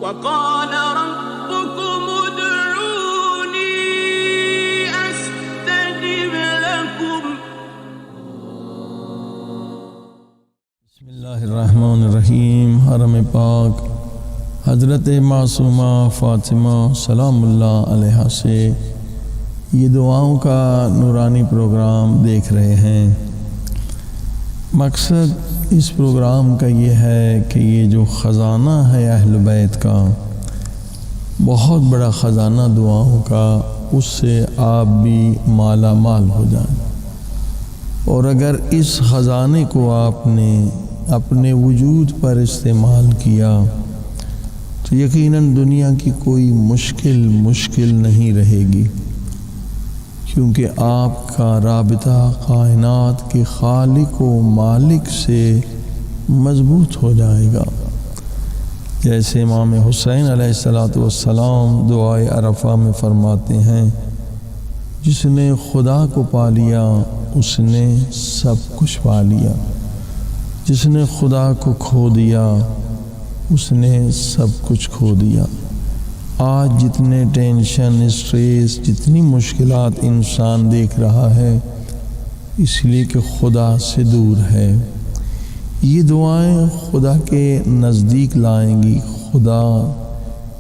وقال ربكم ادعوني استجب لكم بسم اللہ الرحمن الرحیم۔ حرم پاک حضرت معصومہ فاطمہ سلام اللہ علیہا سے یہ دعاؤں کا نورانی پروگرام دیکھ رہے ہیں۔ مقصد اس پروگرام کا یہ ہے کہ یہ جو خزانہ ہے اہل بیت کا، بہت بڑا خزانہ دعاؤں کا، اس سے آپ بھی مالا مال ہو جائیں، اور اگر اس خزانے کو آپ نے اپنے وجود پر استعمال کیا تو یقیناً دنیا کی کوئی مشکل نہیں رہے گی، کیونکہ آپ کا رابطہ کائنات کے خالق و مالک سے مضبوط ہو جائے گا۔ جیسے امام حسین علیہ السلام دعائے عرفہ میں فرماتے ہیں، جس نے خدا کو پا لیا اس نے سب کچھ پا لیا، جس نے خدا کو کھو دیا اس نے سب کچھ کھو دیا۔ آج جتنے ٹینشن، اسٹریس، جتنی مشکلات انسان دیکھ رہا ہے، اس لیے کہ خدا سے دور ہے۔ یہ دعائیں خدا کے نزدیک لائیں گی، خدا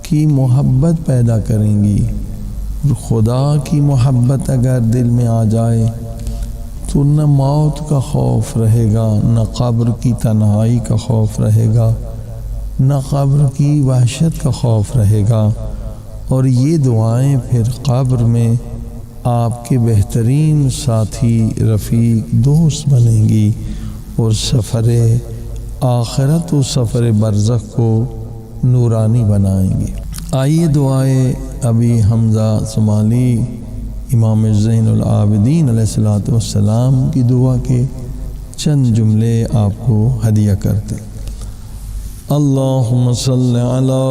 کی محبت پیدا کریں گی، اور خدا کی محبت اگر دل میں آ جائے تو نہ موت کا خوف رہے گا، نہ قبر کی تنہائی کا خوف رہے گا، نہ قبر کی وحشت کا خوف رہے گا، اور یہ دعائیں پھر قبر میں آپ کے بہترین ساتھی، رفیق، دوست بنیں گی، اور سفر آخرت و سفر برزخ کو نورانی بنائیں گے۔ آئیے دعائے ابی حمزہ صومالی امام زین العابدین علیہ السلام کی دعا کے چند جملے آپ کو ہدیہ کرتے۔ اللہم صلی علی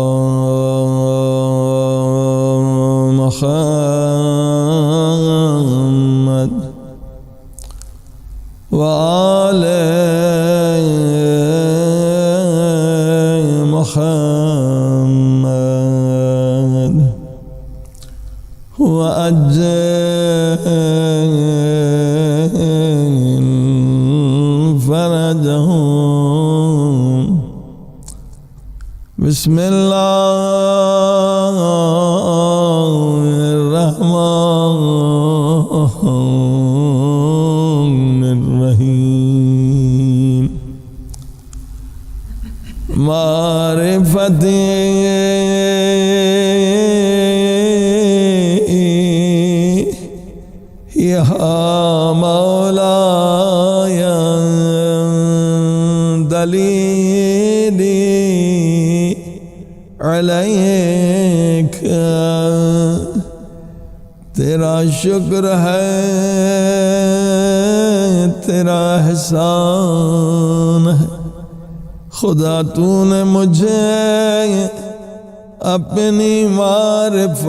محمد وآل محمد وعجل فرجهم۔ بسم اللہ الرحمن الرحیم۔ معرفتی یا مولاي دلیلی علیک، تیرا شکر ہے، تیرا احسان ہے، خدا تو نے مجھے اپنی معرفت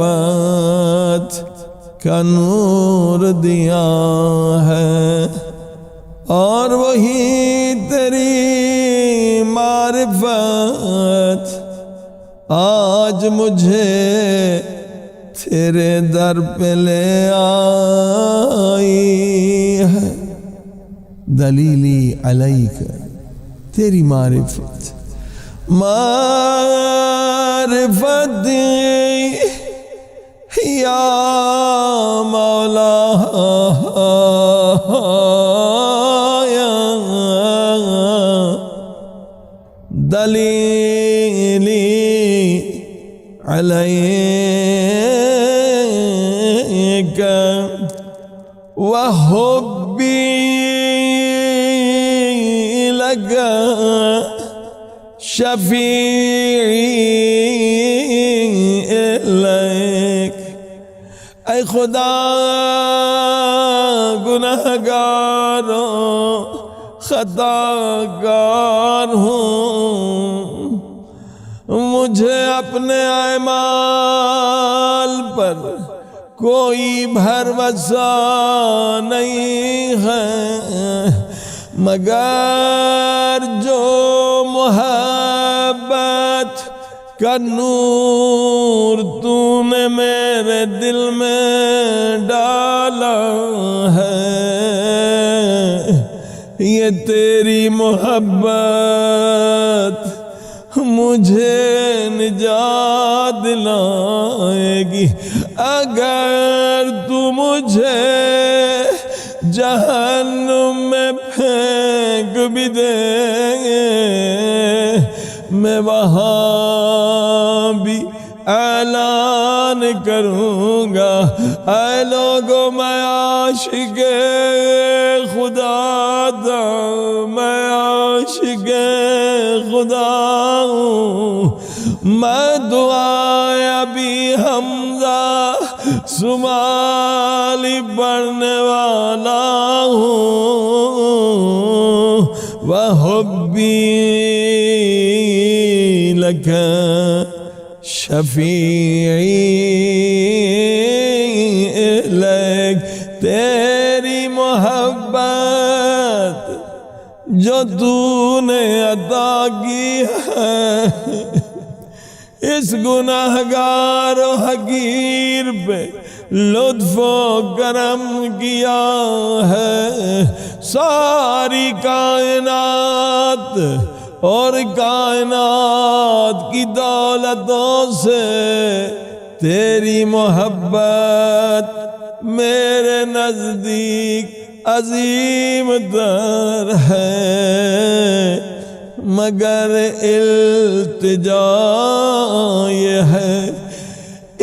کا نور دیا ہے، اور وہی تیری معرفت آج مجھے تیرے در پہ لے آئی ہے۔ دلیلی علیک، تیری معرفت، معرفت یا مولا دلیلی علیک وحبی لگا شفیع الیک۔ اے خدا، گنہگاروں خطاکار ہوں، مجھے اپنے اعمال پر کوئی بھروسہ نہیں ہے، مگر جو محبت کا نور تو نے میرے دل میں ڈالا ہے، یہ تیری محبت مجھے نجات دلائے گی۔ اگر تو مجھے جہنم میں پھینک بھی دے، میں وہاں بھی اعلان کروں گا، اے لوگوں میں عاشق خدا تھا، میں عاشق خدا ہوں، میں دعائیں ابھی حمزہ سمالی پڑھنے والا ہوں، وحبی لک شفیعی لک، تیری محبت جو تو نے عطا کی ہے، اس گناہگار و حقیر پہ لطف و کرم کیا ہے۔ ساری کائنات اور کائنات کی دولتوں سے تیری محبت میرے نزدیک عظیم تر ہے، مگر التجا یہ ہے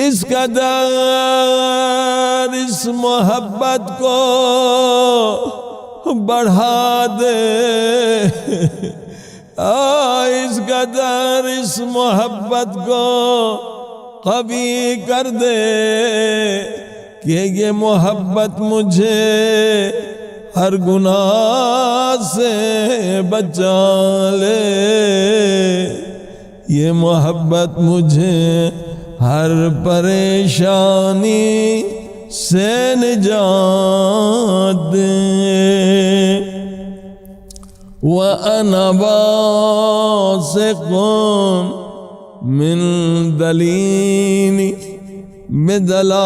اس قدر اس محبت کو بڑھا دے، اس قدر اس محبت کو قوی کر دے کہ یہ محبت مجھے ہر گناہ سے بچا لے، یہ محبت مجھے ہر پریشانی سے نجات دے۔ وَأَنَا وَاثِقٌ مِّن دَلِيلِ بدلالتک،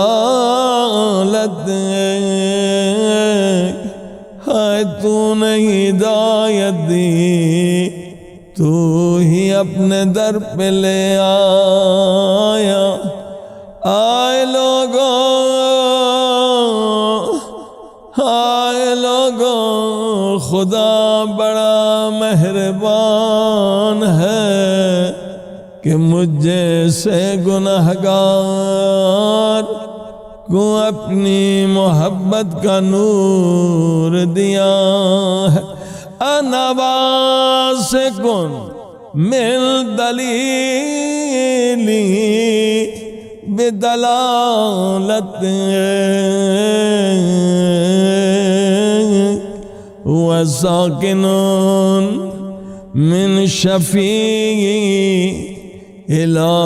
ہے تو نے ہدایت دی، تو ہی اپنے در پہ لے آیا۔ آئے لوگوں، آئے لوگوں، خدا بڑا مہربان ہے کہ مجھ جیسے گنہگار کو اپنی محبت کا نور دیا ہے۔ انا واثق من دلیلی بدلالت، وساکن من شفیع الى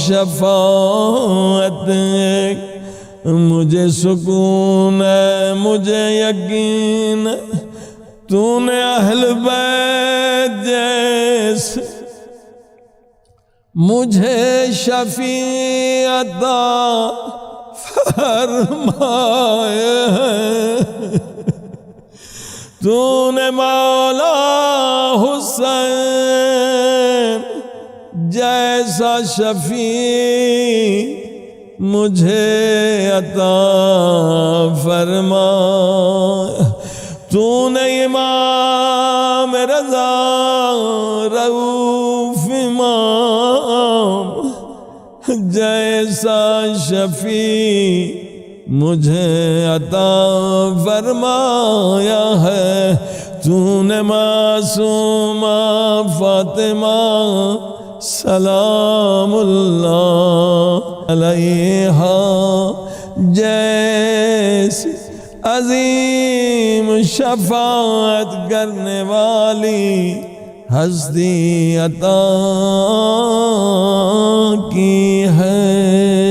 شفاعت، مجھے سکون ہے، مجھے یقین ہے تو نے اہل بیت جیسے مجھے شفیع عطا فرمائے ہیں۔ تو نے مولا حسین جیسا شفیع مجھے عطا فرمائے، تو نے امام رضا رؤوف امام جیسا شفیع مجھے عطا فرمایا ہے، تو نے معصومہ فاطمہ سلام اللہ علیہا جیسی عظیم شفاعت کرنے والی ہستی عطا کی ہے۔